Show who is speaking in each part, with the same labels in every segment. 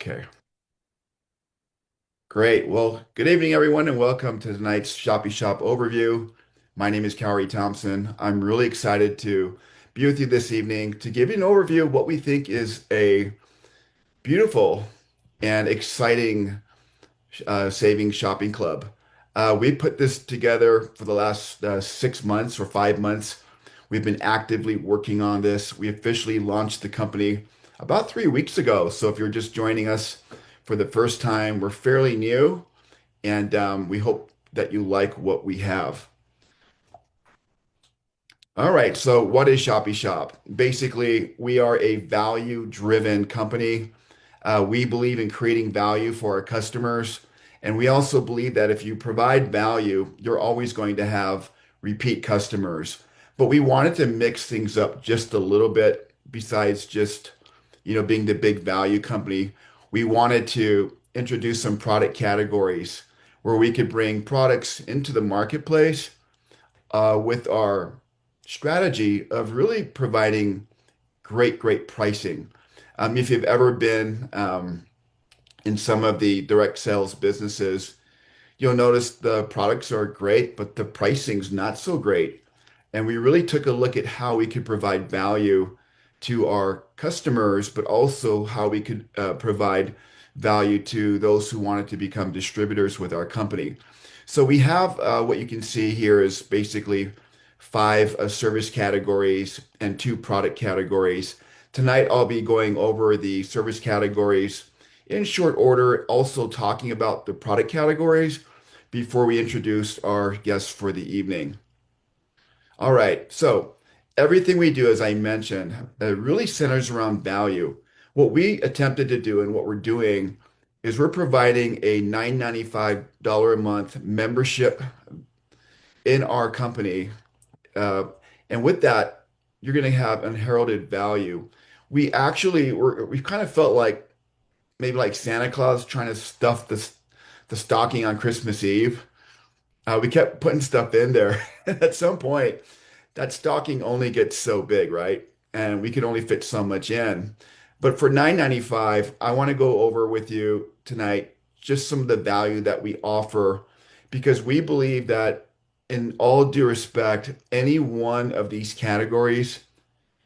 Speaker 1: Okay, great. Well, good evening, everyone, and welcome to tonight's Shoppy Shop overview. My name is Kauri Thompson. I'm really excited to be with you this evening to give you an overview of what we think is a beautiful and exciting saving shopping club. We put this together for the last 6 months or 5 months. We've been actively working on this. We officially launched the company about 3 weeks ago. So if you're just joining us for the first time, we're fairly new, and we hope that you like what we have. All right, so what is Shoppy Shop? Basically, we are a value-driven company. We believe in creating value for our customers, and we also believe that if you provide value, you're always going to have repeat customers. But we wanted to mix things up just a little bit besides just, being the big value company. We wanted to introduce some product categories where we could bring products into the marketplace with our strategy of really providing great pricing. If you've ever been in some of the direct sales businesses, you'll notice the products are great, but the pricing's not so great. And we really took a look at how we could provide value to our customers, but also how we could provide value to those who wanted to become distributors with our company. So we have what you can see here is basically five service categories and two product categories. Tonight, I'll be going over the service categories in short order, also talking about the product categories before we introduce our guests for the evening. All right, so everything we do, as I mentioned, really centers around value. What we attempted to do and what we're doing is we're providing a $9.95 a month membership in our company. Uh, and with that, you're going to have unheralded value. We've kind of felt like maybe like Santa Claus trying to stuff the stocking on Christmas Eve. We kept putting stuff in there. At some point, that stocking only gets so big, right? And we can only fit so much in. But for 9.95, I want to go over with you tonight just some of the value that we offer because we believe that in all due respect, any one of these categories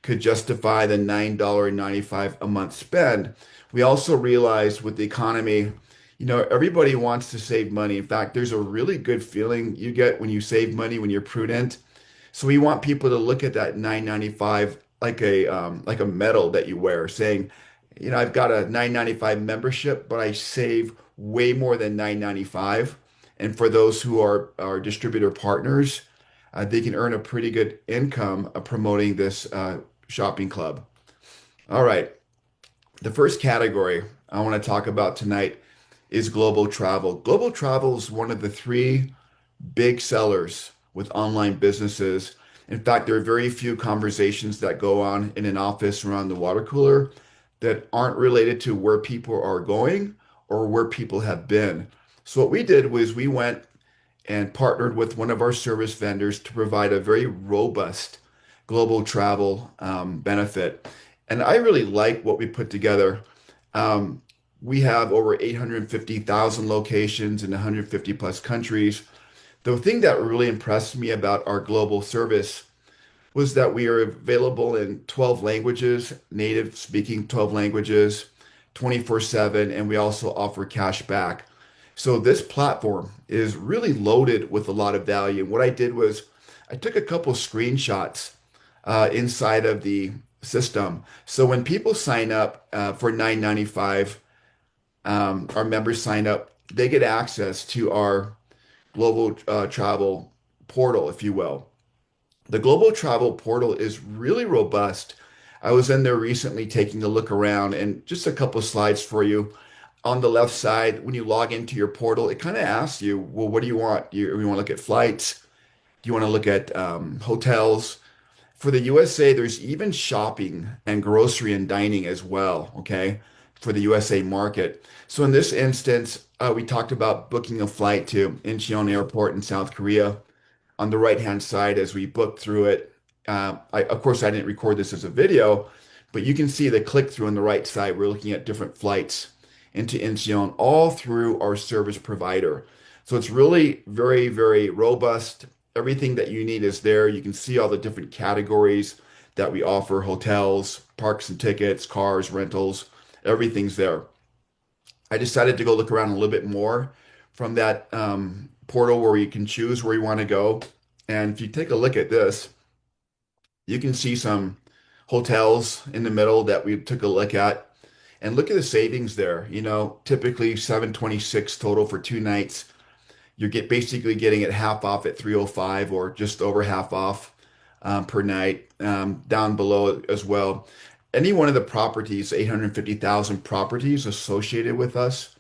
Speaker 1: could justify the $9.95 a month spend. We also realized with the economy, everybody wants to save money. In fact, there's a really good feeling you get when you save money when you're prudent. So we want people to look at that 9.95 like a medal that you wear, saying, I've got a 9.95 membership, but I save way more than 9.95. And for those who are our distributor partners, they can earn a pretty good income promoting this shopping club. All right. The first category I want to talk about tonight is global travel. Global travel is one of the three big sellers with online businesses. In fact, there are very few conversations that go on in an office around the water cooler that aren't related to where people are going or where people have been. So what we did was we went and partnered with one of our service vendors to provide a very robust global travel benefit. And I really like what we put together. Um, we have over 850,000 locations in 150 plus countries. The thing that really impressed me about our global service was that we are available in 12 languages, native speaking 12 languages, 24/7, and we also offer cash back. So this platform is really loaded with a lot of value. What I did was I took a couple screenshots inside of the system. So when people sign up for 9.95, our members sign up, they get access to our global travel portal, if you will. The global travel portal is really robust. I was in there recently taking a look around and just a couple of slides for you. On the left side, when you log into your portal, it kind of asks you, well, what do you want? You want to look at flights? Do you want to look at hotels? For the USA, there's even shopping and grocery and dining as well, okay, for the USA market. So in this instance, we talked about booking a flight to Incheon Airport in South Korea. On the right-hand side, as we booked through it, of course, I didn't record this as a video, but you can see the click-through on the right side. We're looking at different flights. into Incheon, all through our service provider. So it's really very, very robust. Everything that you need is there. You can see all the different categories that we offer: hotels, parks and tickets, cars, rentals, everything's there. I decided to go look around a little bit more from that portal where you can choose where you want to go. And if you take a look at this, you can see some hotels in the middle that we took a look at. And look at the savings there. Typically 726 total for 2 nights. Basically getting it half off at 305 or just over half off per night. Down below as well. Any one of the properties, 850,000 properties associated with us,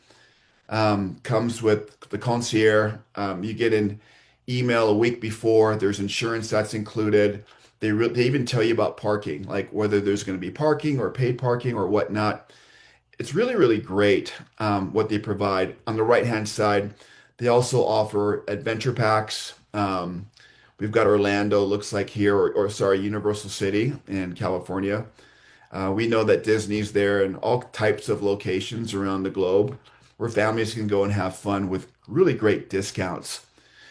Speaker 1: comes with the concierge. You get an email a week before. There's insurance that's included. They even tell you about parking, like whether there's going to be parking or paid parking or whatnot. It's really, really great what they provide. On the right-hand side, they also offer adventure packs. We've got Orlando, looks like here, or sorry, Universal City in California. We know that Disney's there and all types of locations around the globe where families can go and have fun with really great discounts.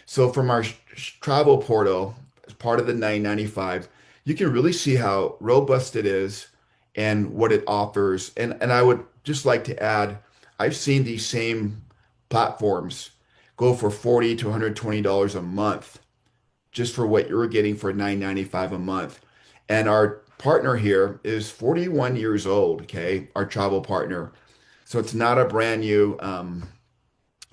Speaker 1: So from our travel portal, as part of the 995, you can really see how robust it is and what it offers. And I would just like to add, I've seen these same platforms go for 40 to $120 a month just for what you're getting for 995 a month. And our partner here is 41 years old, okay? Our travel partner. So it's not a brand new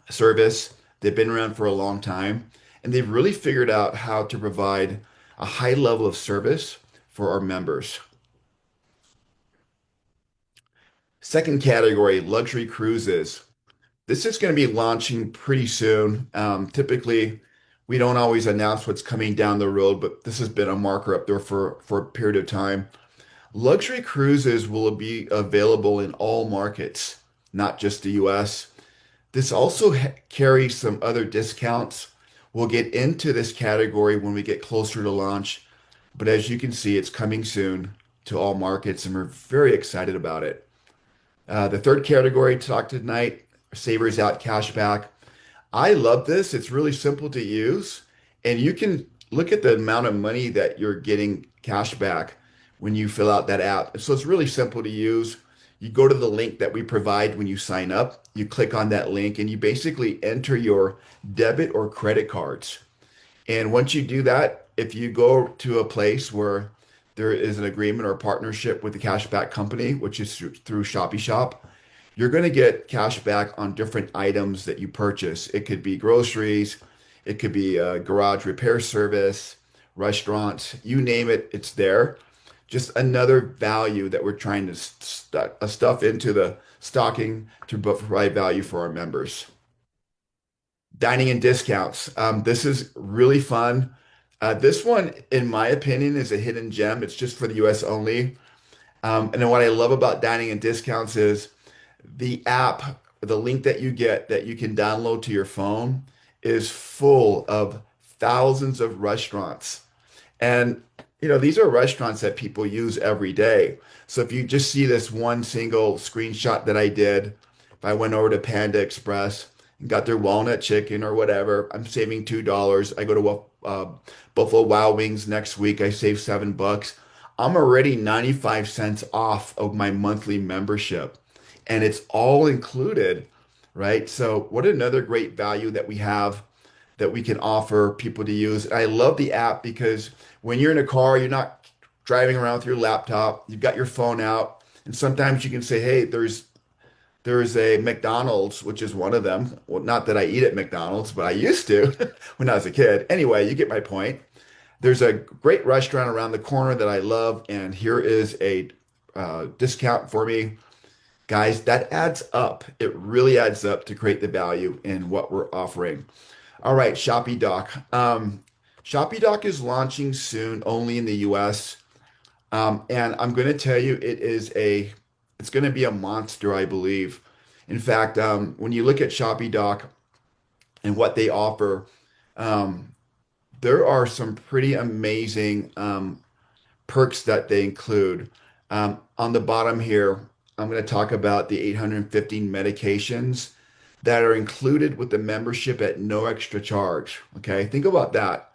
Speaker 1: service. They've been around for a long time, and they've really figured out how to provide a high level of service for our members. Second category, luxury cruises. This is going to be launching pretty soon. Typically, we don't always announce what's coming down the road, but this has been a marker up there for a period of time. Luxury cruises will be available in all markets, not just the US. This also carries some other discounts. We'll get into this category when we get closer to launch, but as you can see, it's coming soon to all markets, and we're very excited about it. The third category to talk tonight, Savers Out Cashback. I love this. It's really simple to use, and you can look at the amount of money that you're getting cash back when you fill out that app. So it's really simple to use. You go to the link that we provide when you sign up, you click on that link, and you basically enter your debit or credit cards. And once you do that, if you go to a place where there is an agreement or partnership with the cashback company, which is through Shoppy Shop, you're going to get cash back on different items that you purchase. It could be groceries, it could be a garage repair service, restaurants, you name it, it's there. Just another value that we're trying to stuff into the stocking to provide value for our members. Dining and discounts. This is really fun. This one, in my opinion, is a hidden gem. It's just for the US only. And then what I love about dining and discounts is the app, the link that you get that you can download to your phone is full of thousands of restaurants. And these are restaurants that people use every day. So if you just see this one single screenshot that I did, if I went over to Panda Express and got their walnut chicken or whatever, I'm saving $2. I go to Buffalo Wild Wings next week, I save $7. I'm already 95 cents off of my monthly membership, and it's all included, right? So what another great value that we have that we can offer people to use. I love the app because when you're in a car, you're not driving around with your laptop, you've got your phone out, and sometimes you can say, hey, there's a McDonald's, which is one of them. Well, not that I eat at McDonald's, but I used to when I was a kid. Anyway, you get my point. There's a great restaurant around the corner that I love, and here is a discount for me. Guys, that adds up. It really adds up to create the value in what we're offering. All right, Shoppy Doc. Shoppy Doc is launching soon, only in the US. And I'm going to tell you, it's going to be a monster, I believe. In fact, when you look at Shoppy Doc and what they offer, um, there are some pretty amazing perks that they include. On the bottom here, I'm going to talk about the 815 medications that are included with the membership at no extra charge. Okay, think about that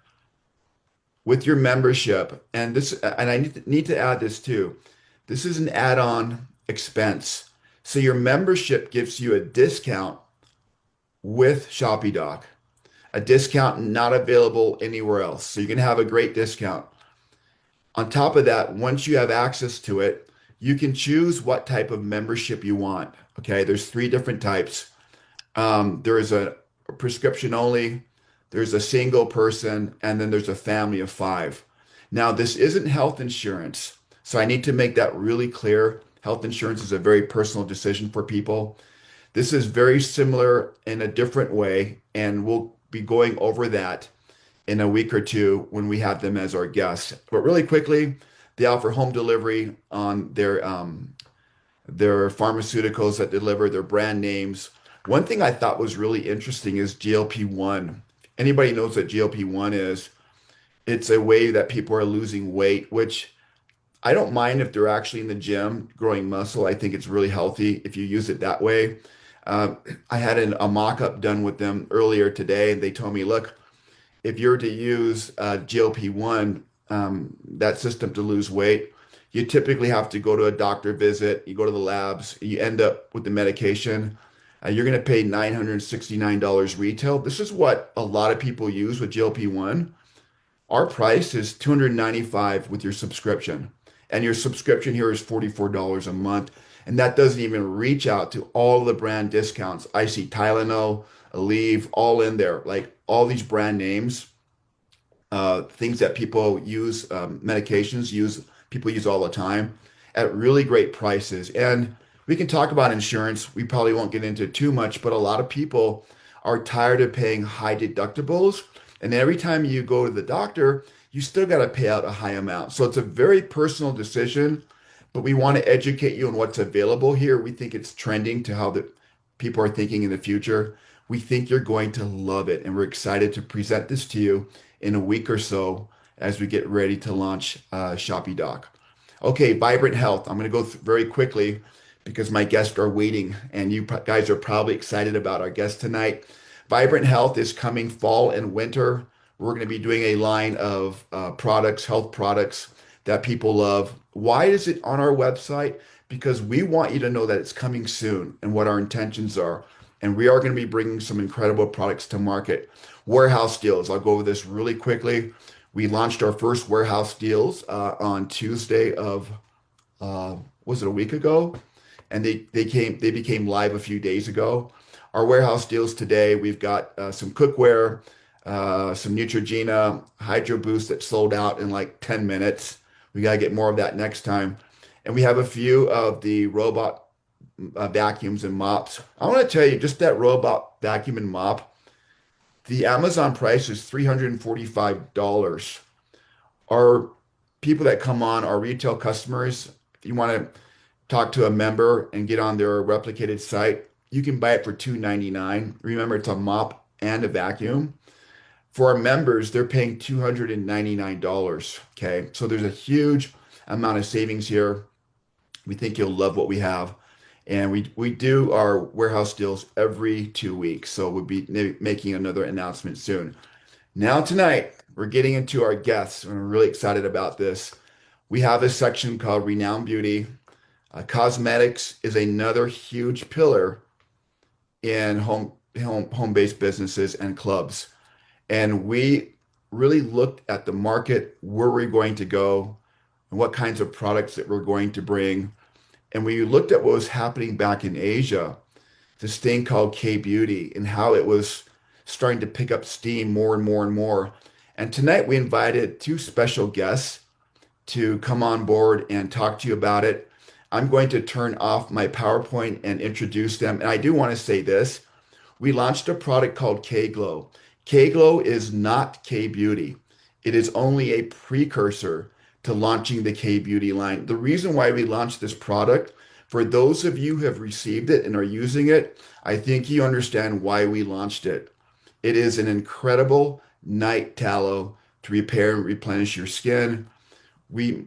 Speaker 1: with your membership. And I need to add this too. This is an add-on expense. So your membership gives you a discount with ShoppyDoc, a discount not available anywhere else. So you can have a great discount. On top of that, once you have access to it, you can choose what type of membership you want. Okay, there's three different types. There is a prescription only, there's a single person, and then there's a family of five. Now, this isn't health insurance, so I need to make that really clear. Health insurance is a very personal decision for people. This is very similar in a different way, and we'll be going over that in a week or two when we have them as our guests. But really quickly, they offer home delivery on their pharmaceuticals that deliver their brand names. One thing I thought was really interesting is GLP-1. Anybody knows what GLP-1 is? It's a way that people are losing weight, which I don't mind if they're actually in the gym growing muscle. I think it's really healthy if you use it that way. Uh, I had a mock-up done with them earlier today, and they told me, look, if you're to use GLP-1, that system to lose weight, you typically have to go to a doctor visit, you go to the labs, you end up with the medication. You're going to pay $969 retail. This is what a lot of people use with GLP-1. Our price is $295 with your subscription. And your subscription here is $44 a month. And that doesn't even reach out to all the brand discounts. I see Tylenol, Aleve, all in there, like all these brand names, things that people use, medications people use all the time at really great prices. And we can talk about insurance. We probably won't get into too much, but a lot of people are tired of paying high deductibles. And every time you go to the doctor, you still got to pay out a high amount. So it's a very personal decision, but we want to educate you on what's available here. We think it's trending to how the people are thinking in the future. We think you're going to love it, and we're excited to present this to you in a week or so as we get ready to launch ShoppyDoc. Okay, Vibrant Health. I'm going to go very quickly because my guests are waiting, and you guys are probably excited about our guest tonight. Vibrant Health is coming fall and winter. We're going to be doing a line of products, health products that people love. Why is it on our website? Because we want you to know that it's coming soon and what our intentions are. And we are going to be bringing some incredible products to market. Warehouse deals. I'll go over this really quickly. We launched our first warehouse deals on Tuesday of, was it a week ago? And they became live a few days ago. Our warehouse deals today, we've got some cookware, some Neutrogena, Hydro Boost that sold out in like 10 minutes. We got to get more of that next time. And we have a few of the robot vacuums and mops. I want to tell you, just that robot vacuum and mop, the Amazon price is $345. Our people that come on, our retail customers, if you want to talk to a member and get on their replicated site, you can buy it for $299. Remember, it's a mop and a vacuum. For our members, they're paying $299. Okay, so there's a huge amount of savings here. We think you'll love what we have. And we do our warehouse deals every 2 weeks. So we'll be making another announcement soon. Now, tonight, we're getting into our guests. And we're really excited about this. We have a section called Renowned Beauty. Cosmetics is another huge pillar in home-based businesses and clubs. And we really looked at the market, where we're going to go, and what kinds of products that we're going to bring. And we looked at what was happening back in Asia, this thing called K-beauty, and how it was starting to pick up steam more and more and more. And tonight we invited two special guests to come on board and talk to you about it. I'm going to turn off my PowerPoint and introduce them. And I do want to say this. We launched a product called K-Glow. K-Glow is not K-beauty. It is only a precursor to launching the K-beauty line. The reason why we launched this product, for those of you who have received it and are using it, I think you understand why we launched it. It is an incredible night tallow to repair and replenish your skin. We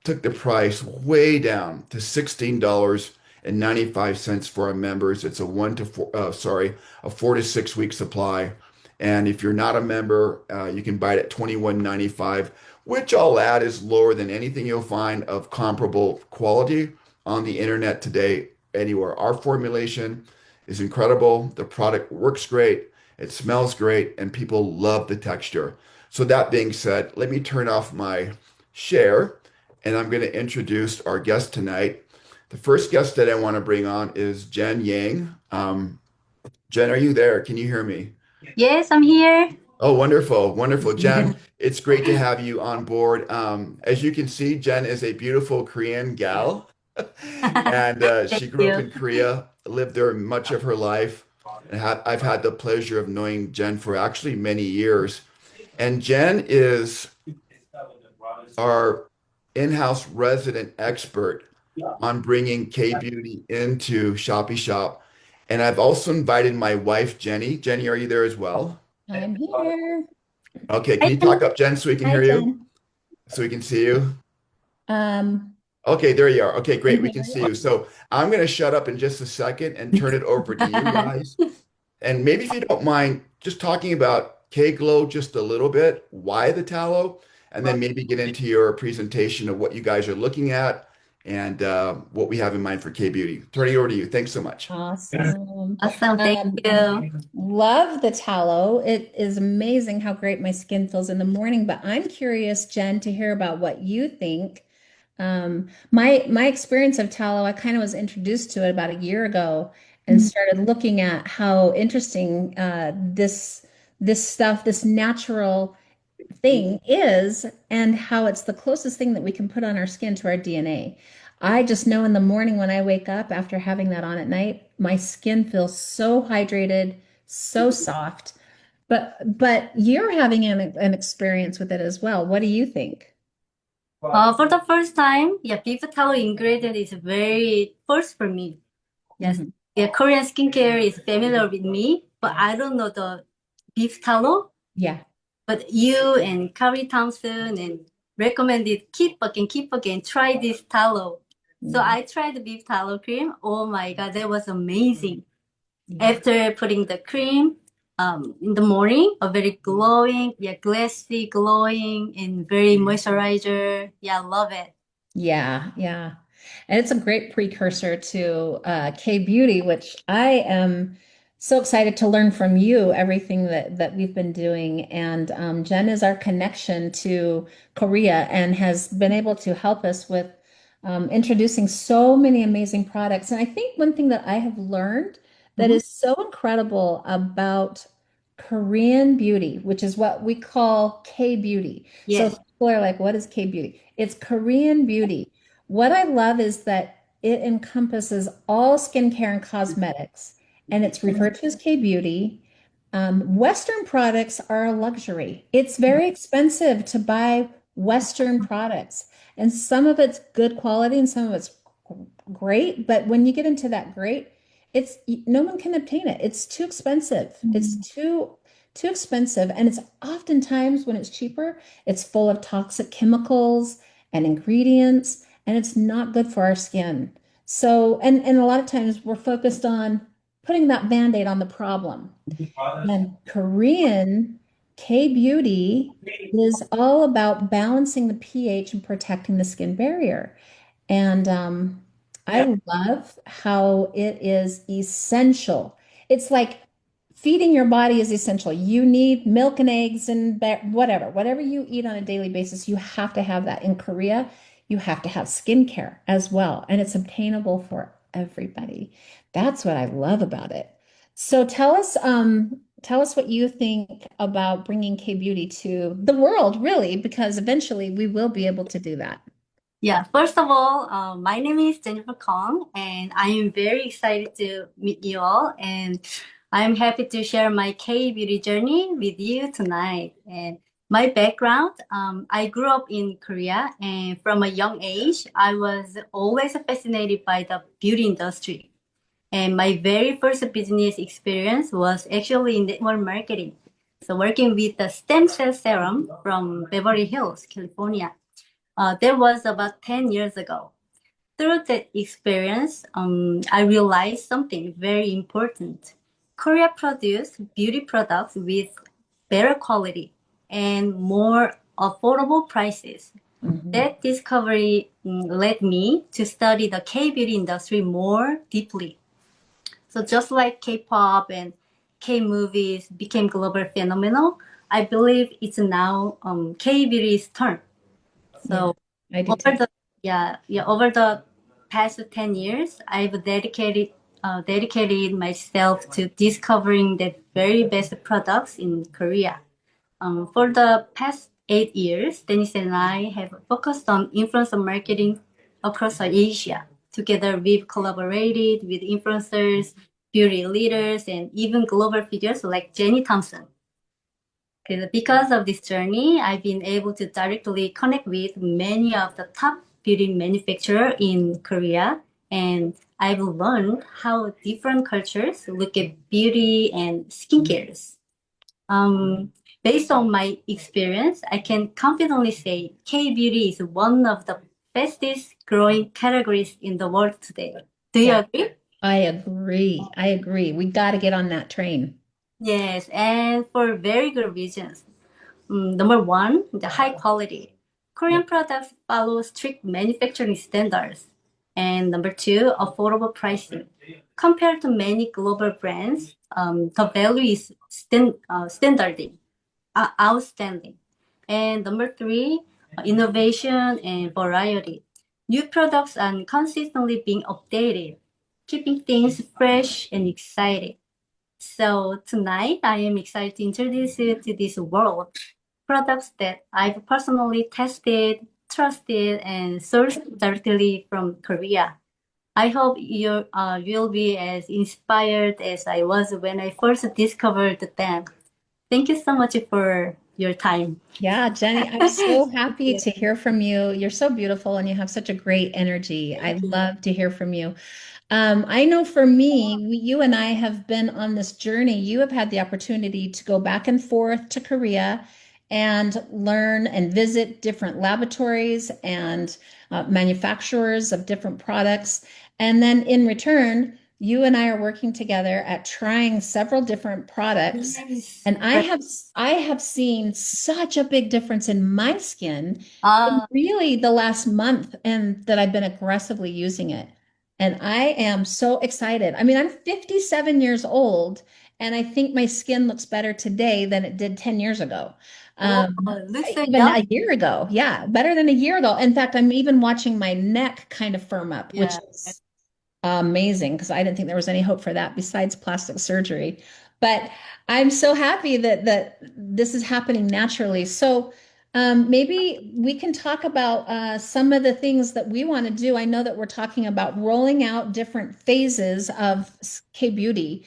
Speaker 1: took the price way down to $16 and 95 cents for our members. It's a 4 to 6 week supply. And if you're not a member, you can buy it at 21.95, which I'll add is lower than anything you'll find of comparable quality on the internet today anywhere. Our formulation is incredible. The product works great. It smells great, and people love the texture. So that being said, let me turn off my share, and I'm going to introduce our guest tonight. The first guest that I want to bring on is Jenn Yang. Jenn, are you there? Can you hear me?
Speaker 2: Yes, I'm here.
Speaker 1: Oh, wonderful, wonderful. Jenn, it's great to have you on board. As you can see, Jenn is a beautiful Korean gal, and
Speaker 2: Thank
Speaker 1: she grew up
Speaker 2: you.
Speaker 1: in Korea, lived there much of her life, and I've had the pleasure of knowing Jenn for actually many years. And Jenn is our in-house resident expert on bringing K-beauty into Shoppy Shop. And I've also invited my wife, Jenny. Jenny, are you there as well?
Speaker 3: I'm here.
Speaker 1: Okay, can
Speaker 2: Hi,
Speaker 1: you talk
Speaker 2: Jen.
Speaker 1: up, Jen, so we can
Speaker 3: Hi,
Speaker 1: hear you,
Speaker 3: Jen.
Speaker 1: so we can see you?
Speaker 3: Um,
Speaker 1: Okay, there you are. Okay,
Speaker 3: I'm
Speaker 1: great. We can see
Speaker 3: here.
Speaker 1: you. So I'm going to shut up in just a second and turn it over to you guys. And maybe if you don't mind, just talking about K-Glow just a little bit, why the tallow, and then maybe get into your presentation of what you guys are looking at and what we have in mind for K-Beauty. Turning it over to you. Thanks so much.
Speaker 3: Awesome.
Speaker 2: Awesome. Thank you.
Speaker 3: Love the tallow. It is amazing how great my skin feels in the morning, but I'm curious, Jen, to hear about what you think. My experience of tallow, I kind of was introduced to it about a year ago and started looking at how interesting this stuff, this natural thing is, and how it's the closest thing that we can put on our skin to our DNA. I just know in the morning when I wake up after having that on at night, my skin feels so hydrated, so soft. But you're having an experience with it as well. What do you think?
Speaker 2: For the first time, yeah, beef tallow ingredient is very first for me. Yes,
Speaker 3: Mhm.
Speaker 2: yeah, Korean skincare is familiar with me, but I don't know the beef tallow.
Speaker 3: Yeah.
Speaker 2: But you and Kauri Thompson and recommended keep again, try this tallow. So
Speaker 3: Yeah.
Speaker 2: I tried the beef tallow cream. Oh my God, that was amazing.
Speaker 3: Yeah.
Speaker 2: After putting the cream in the morning, a very glowing, yeah, glassy, glowing, and very moisturizer. Yeah, love it.
Speaker 3: Yeah, yeah. And it's a great precursor to K-beauty, which I am so excited to learn from you everything that we've been doing. And Jen is our connection to Korea and has been able to help us with introducing so many amazing products. And I think one thing that I have learned that
Speaker 2: Mhm.
Speaker 3: is so incredible about Korean beauty, which is what we call K-beauty. So
Speaker 2: Yes.
Speaker 3: people are like, what is K-beauty? It's Korean beauty. What I love is that it encompasses all skincare and cosmetics, and it's referred to as K-beauty. Western products are a luxury. It's very expensive to buy Western products, and some of it's good quality and some of it's great. But when you get into that great, it's no one can obtain it. It's too expensive. It's too expensive, and it's oftentimes when it's cheaper, it's full of toxic chemicals and ingredients, and it's not good for our skin. So, and a lot of times we're focused on putting that band-aid on the problem. And Korean K-beauty is all about balancing the pH and protecting the skin barrier. And I love how it is essential. It's like feeding your body is essential. You need milk and eggs and whatever you eat on a daily basis, you have to have that. In Korea, you have to have skincare as well, and it's obtainable for everybody. That's what I love about it. So tell us what you think about bringing K-beauty to the world, really, because eventually we will be able to do that.
Speaker 2: Yeah, first of all, my name is Jennifer Kong, and I am very excited to meet you all. And I'm happy to share my K beauty journey with you tonight. And my background, I grew up in Korea, and from a young age, I was always fascinated by the beauty industry. And my very first business experience was actually in network marketing. So working with the stem cell serum from Beverly Hills, California. That was about 10 years ago. Through that experience, I realized something very important. Korea produce beauty products with better quality and more affordable prices. That discovery led me to study the K-beauty industry more deeply. So just like K-pop and K-movies became global phenomenon, I believe it's now K-beauty's turn.
Speaker 3: Yeah,
Speaker 2: So
Speaker 3: I do
Speaker 2: over
Speaker 3: too.
Speaker 2: the over the past 10 years, I've dedicated myself to discovering the very best products in Korea. For the past 8 years, Dennis and I have focused on influencer marketing across Asia. Together, we've collaborated with influencers, beauty leaders, and even global figures like Jenny Thompson. Because of this journey, I've been able to directly connect with many of the top beauty manufacturers in Korea, and I've learned how different cultures look at beauty and skincare. Um, Based on my experience, I can confidently say K-beauty is one of the fastest growing categories in the world today. Do you
Speaker 3: Yeah,
Speaker 2: agree?
Speaker 3: I agree. I agree. We got to get on that train.
Speaker 2: Yes, and for very good reasons. Number one, the high quality.
Speaker 3: Yeah.
Speaker 2: Korean products follow strict manufacturing standards. And number two, affordable pricing. Compared to many global brands, the value is outstanding. And number three, innovation and variety. New products are consistently being updated, keeping things fresh and exciting. So tonight, I am excited to introduce you to this world products that I've personally tested, trusted, and sourced directly from Korea. I hope you'll be as inspired as I was when I first discovered them. Thank you so much for your time.
Speaker 3: Yeah, Jenny, I'm so happy to hear from you. You're so beautiful and you have such a great energy. I love to hear from you. I know for me, you and I have been on this journey. You have had the opportunity to go back and forth to Korea and learn and visit different laboratories and manufacturers of different products. And then in return, you and I are working together at trying several different products.
Speaker 2: Yes.
Speaker 3: And I have seen such a big difference in my skin in
Speaker 2: Uh,
Speaker 3: really the last month and that I've been aggressively using it. And I am so excited. I mean, I'm 57 years old, and I think my skin looks better today than it did 10 years ago.
Speaker 2: oh,
Speaker 3: Um,
Speaker 2: looks so
Speaker 3: Even
Speaker 2: young.
Speaker 3: a year ago. Yeah, better than a year ago. In fact, I'm even watching my neck kind of firm up, which
Speaker 2: Yeah.
Speaker 3: is amazing because I didn't think there was any hope for that besides plastic surgery. But I'm so happy that this is happening naturally. So maybe we can talk about some of the things that we want to do. I know that we're talking about rolling out different phases of K-beauty.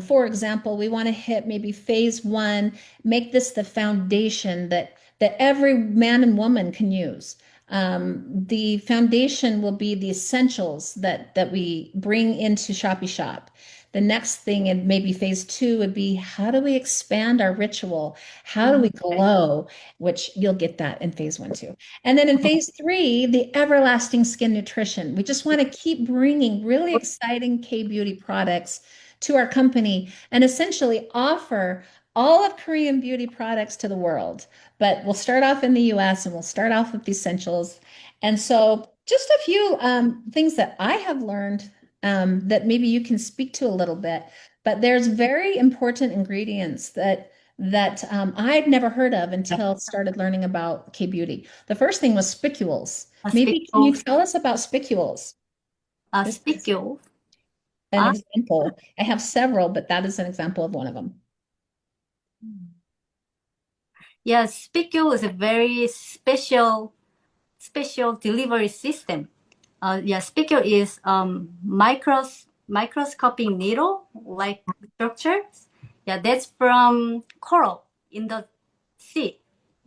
Speaker 3: For example, we want to hit maybe phase one, make this the foundation that every man and woman can use. The foundation will be the essentials that we bring into Shoppy Shop. The next thing, and maybe phase two, would be how do we expand our ritual? How do we glow? Which you'll get that in phase one too. And then in phase three, the everlasting skin nutrition. We just want to keep bringing really exciting K beauty products to our company and essentially offer all of Korean beauty products to the world. But we'll start off in the US and we'll start off with the essentials. And so, just a few things that I have learned that maybe you can speak to a little bit. But there's very important ingredients that I'd never heard of until started learning about K-beauty. The first thing was spicules. Maybe can you tell us about spicules? Just as
Speaker 2: Spicule.
Speaker 3: an
Speaker 2: Ah,
Speaker 3: example. I have several, but that is an example of one of them.
Speaker 2: yeah, spicule is a very special delivery system. Yeah, spicule is microscopic needle like structures. Yeah, that's from coral in the sea.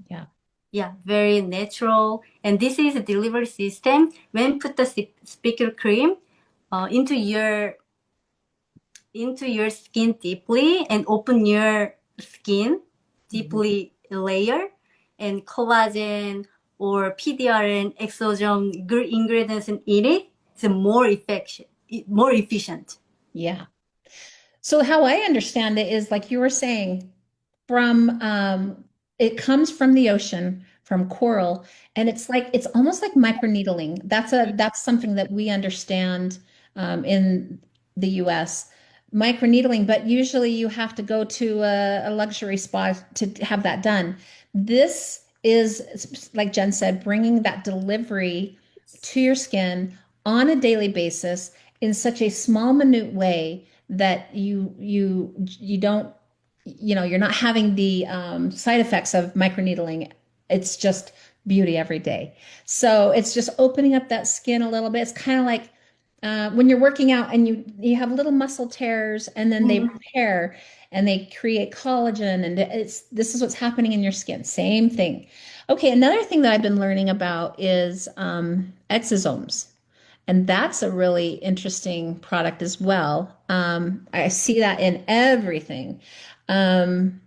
Speaker 3: Yeah.
Speaker 2: Yeah, very natural. And this is a delivery system. When put the spicule cream into your skin deeply and open your skin deeply layer and collagen or PDRN exogenous ingredients in it, it's more efficient.
Speaker 3: Yeah. So how I understand it is like you were saying, from it comes from the ocean, from coral, and it's almost like microneedling. That's something that we understand in the US. Microneedling, but usually you have to go to a luxury spa to have that done. This is, like Jen said, bringing that delivery to your skin on a daily basis in such a small, minute way that you don't, you're not having the side effects of microneedling. It's just beauty every day. So it's just opening up that skin a little bit. It's kind of like when you're working out and you have little muscle tears and then they
Speaker 2: Mhm.
Speaker 3: repair and they create collagen, and this is what's happening in your skin. Same thing. Okay, another thing that I've been learning about is exosomes. And that's a really interesting product as well. I see that in everything. Um,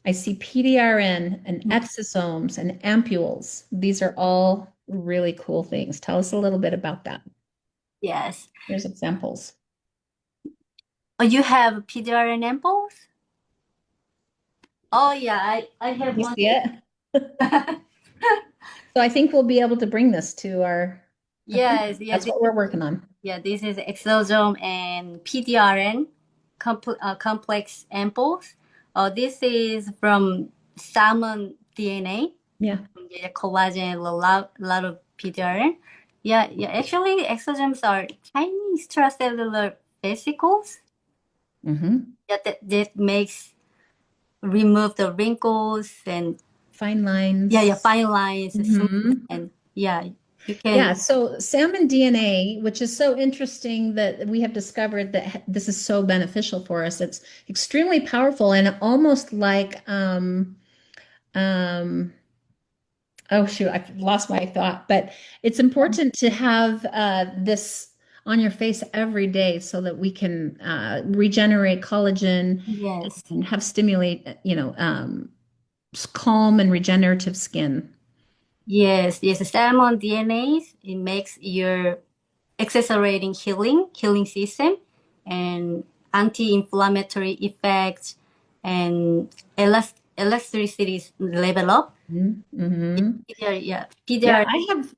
Speaker 3: I see PDRN and exosomes and ampules. These are all really cool things. Tell us a little bit about that.
Speaker 2: Yes.
Speaker 3: Here's examples.
Speaker 2: Oh, you have PDRN ampoules? Oh yeah, I have
Speaker 3: You
Speaker 2: one.
Speaker 3: see it? So I think we'll be able to bring this to our
Speaker 2: Yes,
Speaker 3: people.
Speaker 2: yeah,
Speaker 3: That's what we're working on.
Speaker 2: this is exosome and PDRN complex ampoules. This is from salmon DNA.
Speaker 3: Yeah.
Speaker 2: Yeah, collagen, a lot of PDRN. Yeah, yeah. Actually, exosomes are tiny extracellular vesicles.
Speaker 3: Hmm.
Speaker 2: Yeah, that makes remove the wrinkles and
Speaker 3: Fine
Speaker 2: yeah, yeah,
Speaker 3: lines.
Speaker 2: fine lines, smooth,
Speaker 3: Hmm.
Speaker 2: and yeah, you can.
Speaker 3: Yeah, so salmon DNA, which is so interesting that we have discovered that this is so beneficial for us. It's extremely powerful and almost like um oh shoot, I've lost my thought, but it's important to have this on your face every day so that we can regenerate collagen
Speaker 2: Yes.
Speaker 3: and have stimulate, calm and regenerative skin.
Speaker 2: Yes, yes, salmon DNA, it makes your accelerating healing system and anti-inflammatory effects and elasticity level up.
Speaker 3: Mm-hmm.
Speaker 2: PDR, yeah,
Speaker 3: Yeah,
Speaker 2: PDR.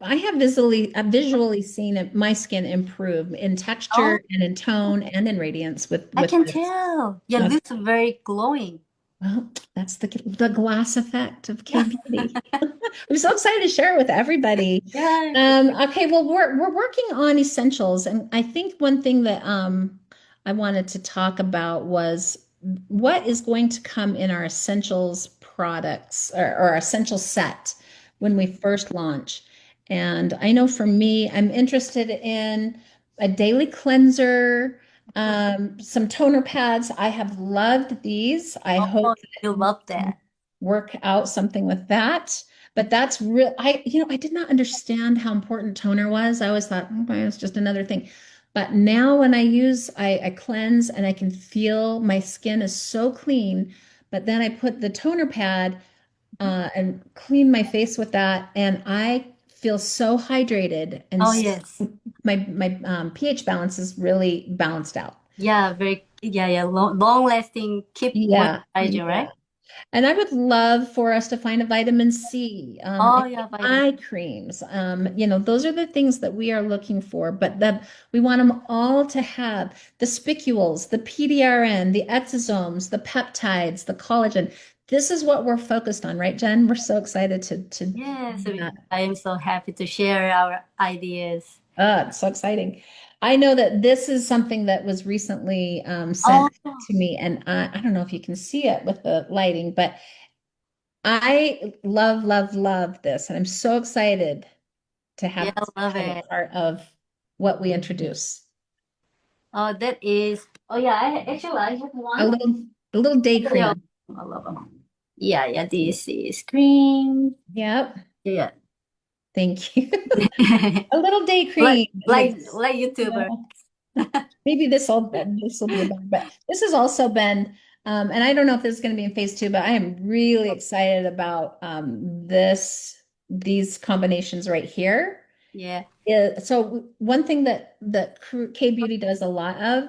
Speaker 3: I have visually seen my skin improve in texture
Speaker 2: Oh,
Speaker 3: and in tone and in radiance with
Speaker 2: I can
Speaker 3: this.
Speaker 2: tell. Yeah,
Speaker 3: Uh,
Speaker 2: looks very glowing.
Speaker 3: well, that's the glass effect of K-beauty. I'm so excited to share it with everybody.
Speaker 2: Yeah.
Speaker 3: Okay, well, we're working on essentials, and I think one thing that I wanted to talk about was what is going to come in our essentials products or our essential set when we first launch. And I know for me, I'm interested in a daily cleanser, some toner pads. I have loved these. I
Speaker 2: Oh,
Speaker 3: hope
Speaker 2: you
Speaker 3: that
Speaker 2: love
Speaker 3: we can
Speaker 2: that.
Speaker 3: work out something with that. But that's real. I did not understand how important toner was. I always thought, okay, it's just another thing. But now when I use, I cleanse and I can feel my skin is so clean. But then I put the toner pad and clean my face with that, and I feel so hydrated, and
Speaker 2: Oh, yes.
Speaker 3: my pH balance is really balanced out.
Speaker 2: Yeah, yeah, long lasting, keep
Speaker 3: Yeah,
Speaker 2: moisturizing,
Speaker 3: yeah.
Speaker 2: right?
Speaker 3: And I would love for us to find a vitamin C,
Speaker 2: Oh,
Speaker 3: and
Speaker 2: yeah, vitamin.
Speaker 3: eye creams. Those are the things that we are looking for, but that we want them all to have the spicules, the PDRN, the exosomes, the peptides, the collagen. This is what we're focused on, right, Jen? We're so excited to
Speaker 2: Yes,
Speaker 3: do that.
Speaker 2: I am so happy to share our ideas.
Speaker 3: It's so exciting. I know that this is something that was recently
Speaker 2: Oh,
Speaker 3: sent to me, and I don't know if you can see it with the lighting, but I love, love, love this, and I'm so excited to
Speaker 2: yeah,
Speaker 3: have
Speaker 2: I love
Speaker 3: it
Speaker 2: it.
Speaker 3: part of what we introduce.
Speaker 2: That is. Oh yeah, I have
Speaker 3: A
Speaker 2: one.
Speaker 3: little, a little day
Speaker 2: Yeah,
Speaker 3: cream.
Speaker 2: I love them. Yeah, yeah. This is green.
Speaker 3: Yep.
Speaker 2: Yeah,
Speaker 3: Thank you. A little day
Speaker 2: like
Speaker 3: cream. And
Speaker 2: like
Speaker 3: it's,
Speaker 2: like YouTuber.
Speaker 3: maybe this will be a better, but this has also been, and I don't know if this is going to be in phase two, but I am really excited about this these combinations right here.
Speaker 2: Yeah.
Speaker 3: So one thing that K-Beauty does a lot of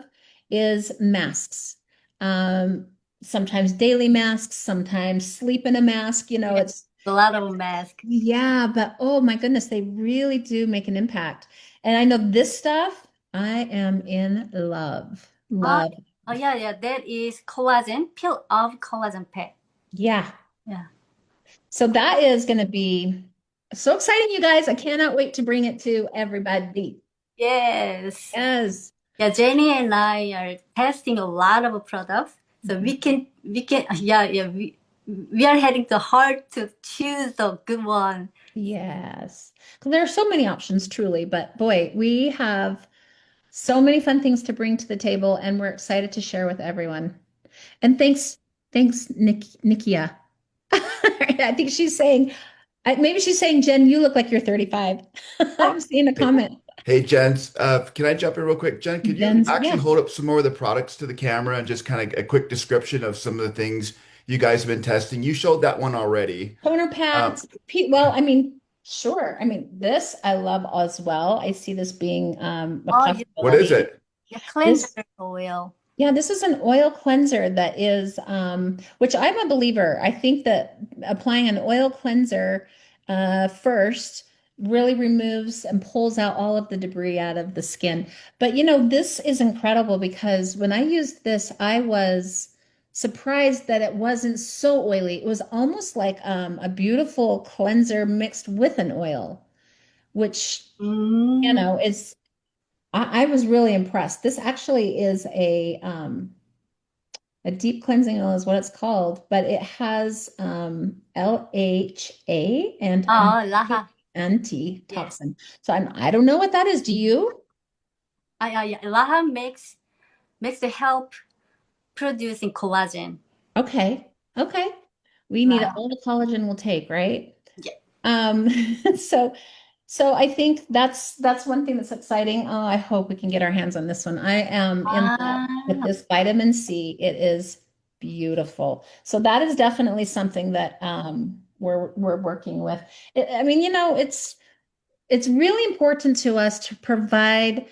Speaker 3: is masks. Um, Sometimes daily masks, sometimes sleep in a mask.
Speaker 2: Yeah.
Speaker 3: It's
Speaker 2: A lot of mask.
Speaker 3: yeah, but oh my goodness, they really do make an impact. And I know this stuff, I am in love.
Speaker 2: Ah,
Speaker 3: Love.
Speaker 2: oh yeah, yeah. That is collagen, peel of collagen pad.
Speaker 3: Yeah.
Speaker 2: Yeah.
Speaker 3: So that is going to be so exciting, you guys. I cannot wait to bring it to everybody.
Speaker 2: Yes.
Speaker 3: Yes.
Speaker 2: Yeah, Jenny and I are testing a lot of products. So yeah, yeah, we are heading to hard to choose the good one.
Speaker 3: Yes. 'Cause there are so many options, truly. But boy, we have so many fun things to bring to the table, and we're excited to share with everyone. And thanks, Nikia. I think she's saying, maybe she's saying, Jen, you look like you're 35. I'm seeing a
Speaker 1: Hey,
Speaker 3: comment.
Speaker 1: hey, Jen, can I jump in real quick? Jen, could you
Speaker 3: Jen's,
Speaker 1: actually
Speaker 3: yeah,
Speaker 1: hold up some more of the products to the camera and just kind of a quick description of some of the things you guys have been testing? You showed that one already.
Speaker 3: toner
Speaker 1: Um,
Speaker 3: pads. Well, I mean, sure. I mean, this I love as well. I see this being a
Speaker 2: Oh, yeah,
Speaker 1: what is
Speaker 3: possibility.
Speaker 1: it?
Speaker 2: yeah, cleanser
Speaker 3: This
Speaker 2: oil.
Speaker 3: Yeah, this is an oil cleanser that is, which I'm a believer. I think that applying an oil cleanser first really removes and pulls out all of the debris out of the skin. But this is incredible because when I used this, I was surprised that it wasn't so oily. It was almost like a beautiful cleanser mixed with an oil, which,
Speaker 2: Mm.
Speaker 3: is I was really impressed. This actually is a deep cleansing oil is what it's called, but it has LHA and
Speaker 2: Oh, Laha. Yeah.
Speaker 3: antitoxin. So I don't know what that is. Do you?
Speaker 2: Yeah. Laha makes the help producing collagen.
Speaker 3: Okay. Okay. We need
Speaker 2: Laha.
Speaker 3: all the collagen we'll take, right?
Speaker 2: Yeah.
Speaker 3: Um, so so I think that's one thing that's exciting. Oh, I hope we can get our hands on this one. I am in love with
Speaker 2: Ah,
Speaker 3: this vitamin C. It is beautiful. So that is definitely something that we're working with. I mean, it's really important to us to provide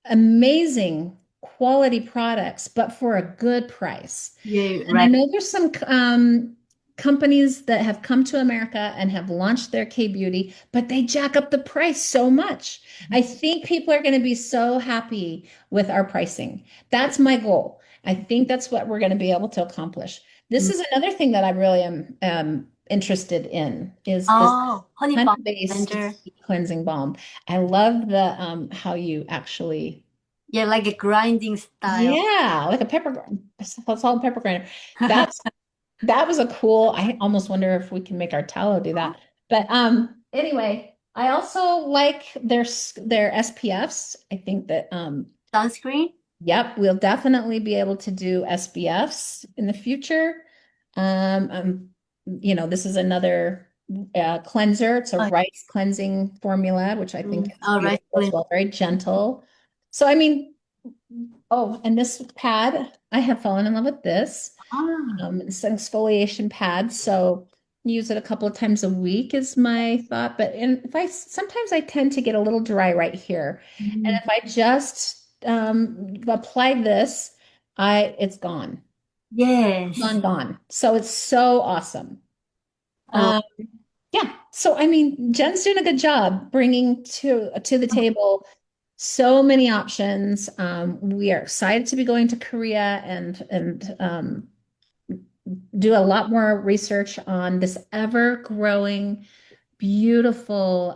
Speaker 3: amazing quality products, but for a good price.
Speaker 2: yeah,
Speaker 3: And I
Speaker 2: right.
Speaker 3: know there's some companies that have come to America and have launched their K-beauty, but they jack up the price so much. I think people are going to be so happy with our pricing. That's my goal. I think that's what we're going to be able to accomplish. This
Speaker 2: Mm.
Speaker 3: is another thing that I really am interested in is this
Speaker 2: Oh, honey bomb
Speaker 3: honey-based
Speaker 2: blender.
Speaker 3: cleansing balm. I love the how you actually
Speaker 2: Yeah, like a grinding style.
Speaker 3: yeah, like a salt and pepper grinder. That's that was a cool. I almost wonder if we can make our tallow do that. But anyway, I also like their SPFs. I think that
Speaker 2: Sunscreen.
Speaker 3: yep, we'll definitely be able to do SPFs in the future. This is another cleanser. It's a
Speaker 2: Oh,
Speaker 3: rice cleansing formula, which I think is
Speaker 2: all right.
Speaker 3: beautiful as well, very gentle. So I mean, oh, and this pad, I have fallen in love with this.
Speaker 2: Ah,
Speaker 3: It's an exfoliation pad, so use it a couple of times a week is my thought. But if I sometimes I tend to get a little dry right here, and
Speaker 2: mm,
Speaker 3: if I just apply this, I it's gone,
Speaker 2: yes.
Speaker 3: gone, gone. So it's so awesome.
Speaker 2: Oh,
Speaker 3: Um, yeah. So I mean, Jen's doing a good job bringing to the table so many options. We are excited to be going to Korea and do a lot more research on this ever-growing, beautiful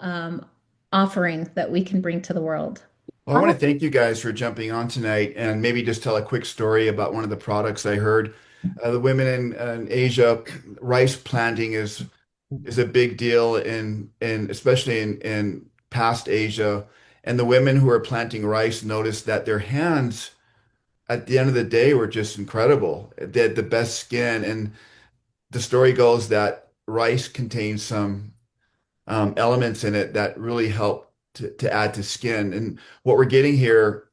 Speaker 3: offering that we can bring to the world.
Speaker 1: Well, I want
Speaker 2: oh,
Speaker 1: to thank you guys for jumping on tonight and maybe just tell a quick story about one of the products I heard. The women in Asia, rice planting is a big deal in especially in past Asia. And the women who are planting rice noticed that their hands at the end of the day were just incredible. They had the best skin. And the story goes that rice contains some elements in it that really help to add to skin. And what we're getting here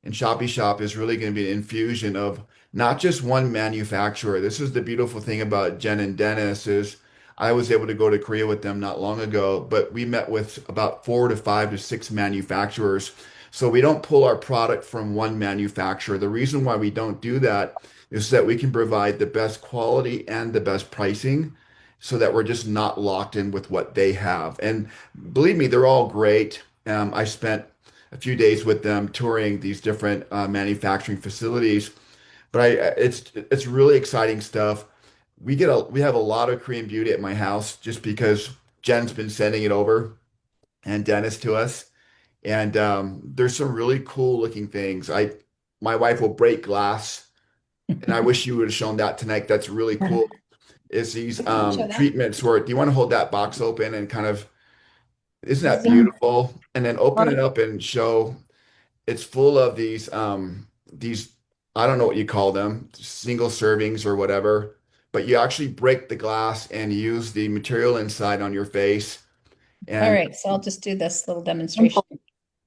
Speaker 1: in Shoppy Shop is really going to be an infusion of not just one manufacturer. This is the beautiful thing about Jen and Dennis is I was able to go to Korea with them not long ago, but we met with about 4 to 5 to 6 manufacturers. So we don't pull our product from one manufacturer. The reason why we don't do that is that we can provide the best quality and the best pricing so that we're just not locked in with what they have. And believe me, they're all great. I spent a few days with them touring these different manufacturing facilities, but it's really exciting stuff. We have a lot of Korean beauty at my house just because Jen's been sending it over and Dennis to us. And there's some really cool looking things. I My wife will break glass, and I wish you would have shown that tonight. That's really cool. Is these
Speaker 3: I can show that.
Speaker 1: treatments where do you want to hold that box open and kind of isn't
Speaker 3: This
Speaker 1: that
Speaker 3: is a
Speaker 1: beautiful? And then open it up and show it's full of these I don't know what you call them, single servings or whatever, but you actually break the glass and use the material inside on your face
Speaker 3: all
Speaker 1: and
Speaker 3: right. So I'll just do this little demonstration.
Speaker 2: Ample.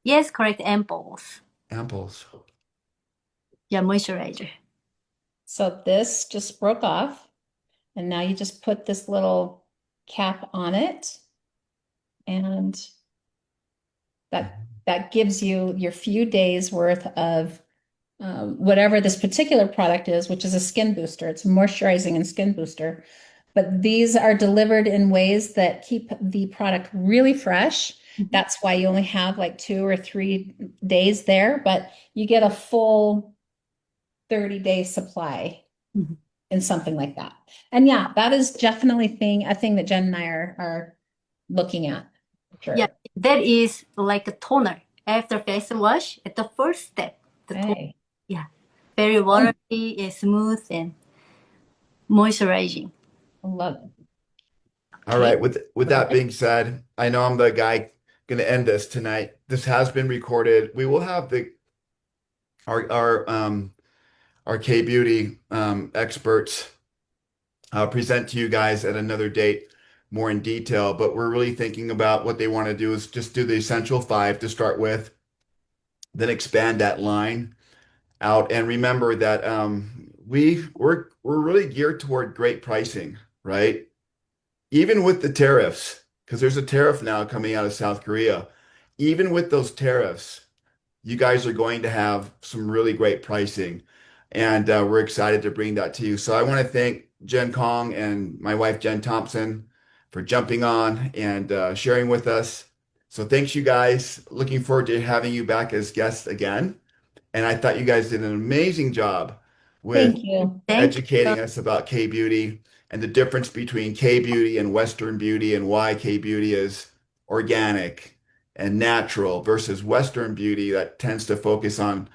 Speaker 2: Yes, correct. Amples.
Speaker 1: amples.
Speaker 2: Yeah, moisturizer.
Speaker 3: So this just broke off, and now you just put this little cap on it, and that gives you your few days worth of whatever this particular product is, which is a skin booster. It's moisturizing and skin booster. But these are delivered in ways that keep the product really fresh. That's why you only have like 2 or 3 days there, but you get a full 30-day supply
Speaker 2: Mhm.
Speaker 3: in something like that. And yeah, that is definitely a thing that Jen and I are looking at. Sure.
Speaker 2: Yeah, that is like a toner. After face wash, at the first step, the toner.
Speaker 3: Hey.
Speaker 2: Yeah, very watery, smooth, and moisturizing.
Speaker 3: I love it.
Speaker 1: All
Speaker 3: Okay.
Speaker 1: right, with that being said, I know I'm the guy going to end this tonight. This has been recorded. We will have the our our um our K beauty experts present to you guys at another date more in detail, but we're really thinking about what they want to do is just do the essential five to start with, then expand that line out. And remember that we're really geared toward great pricing, right? Even with the tariffs, because there's a tariff now coming out of South Korea. Even with those tariffs, you guys are going to have some really great pricing, and we're excited to bring that to you. So I want to thank Jen Kong and my wife Jenn Thompson for jumping on and sharing with us. So thanks, you guys. Looking forward to having you back as guests again. And I thought you guys did an amazing job with
Speaker 3: Thank you.
Speaker 2: Thank you.
Speaker 1: educating us about K beauty and the difference between K beauty and Western beauty and why K beauty is organic and natural versus Western beauty that tends to focus on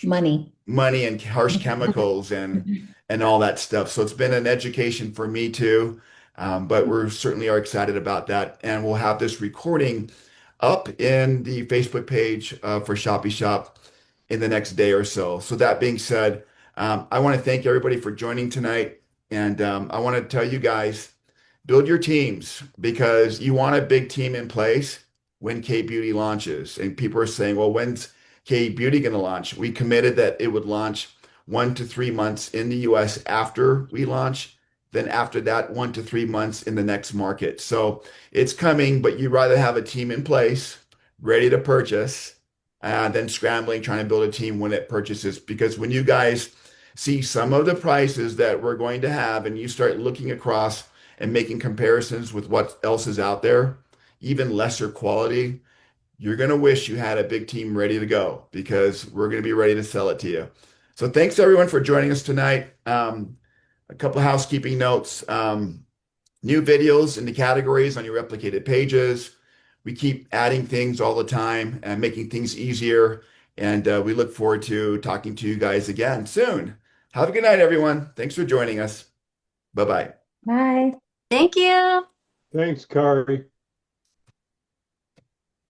Speaker 3: Money.
Speaker 1: money and harsh chemicals and all that stuff. So it's been an education for me too. But we're certainly are excited about that. And we'll have this recording up in the Facebook page for Shoppy Shop in the next day or so. So that being said, I want to thank everybody for joining tonight. And I want to tell you guys, build your teams because you want a big team in place when K Beauty launches. And people are saying, well, when's K Beauty going to launch? We committed that it would launch 1 to 3 months in the US after we launch. Then after that, 1 to 3 months in the next market. So it's coming, but you'd rather have a team in place ready to purchase than scrambling trying to build a team when it purchases. Because when you guys see some of the prices that we're going to have and you start looking across and making comparisons with what else is out there, even lesser quality, you're going to wish you had a big team ready to go because we're going to be ready to sell it to you. So thanks everyone for joining us tonight. A couple of housekeeping notes. New videos in the categories on your replicated pages. We keep adding things all the time and making things easier. And we look forward to talking to you guys again soon. Have a good night, everyone. Thanks for joining us. Bye-bye.
Speaker 3: Bye.
Speaker 2: Thank you.
Speaker 4: Thanks, Kari.